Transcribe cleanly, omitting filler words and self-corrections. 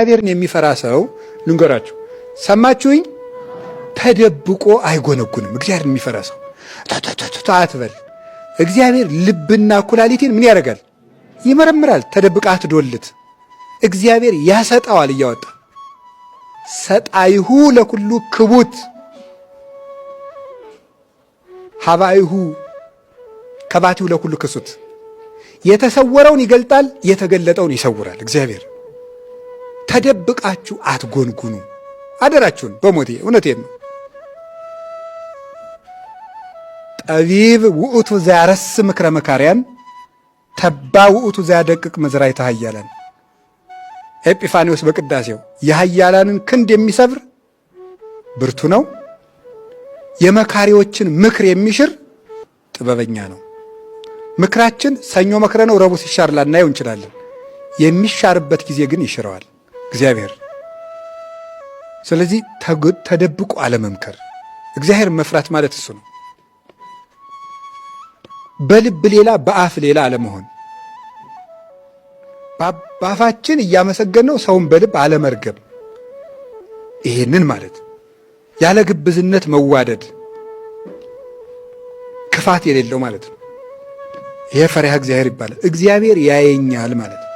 እግዚአብሔርን የሚፈራ ሰው ልንገራችሁ፣ ሰማችሁኝ? ተደብቆ አይጎነጉንም። እግዚአብሔርን የሚፈራ ሰው አትበል። እግዚአብሔር ልብና ኩላሊትን ምን ያደርጋል? ይመረምራል። ተደብቃ አትዶልት። እግዚአብሔር ያሰጣዋል እያወጣ ሰጣይሁ ለኩሉ ክቡት ሀባይሁ ከባቲሁ ለኩሉ ክሱት። የተሰወረውን ይገልጣል፣ የተገለጠውን ይሰውራል። እግዚአብሔር ተደብቃችሁ አትጎንጉኑ አደራችሁን። በሞቴ እውነቴን ነው። ጠቢብ ውእቱ ዘያረስ ምክረ መካርያን ተባ ውእቱ ዘያደቅቅ መዝራዕተ ኃያላን። ኤጲፋኒዎስ በቅዳሴው የኃያላንን ክንድ የሚሰብር ብርቱ ነው፣ የመካሪዎችን ምክር የሚሽር ጥበበኛ ነው። ምክራችን ሰኞ መክረ ነው ረቡዕ ሲሻር ላናየው እንችላለን። የሚሻርበት ጊዜ ግን ይሽረዋል እግዚአብሔር። ስለዚህ ተደብቆ አለመምከር፣ እግዚአብሔር መፍራት ማለት እሱ ነው። በልብ ሌላ በአፍ ሌላ አለመሆን፣ በአፋችን እያመሰገነው ሰውን በልብ አለመርገም፣ ይሄንን ማለት ያለ ግብዝነት መዋደድ፣ ክፋት የሌለው ማለት ነው። ይሄ ፈሪሃ እግዚአብሔር ይባላል። እግዚአብሔር ያየኛል ማለት ነው።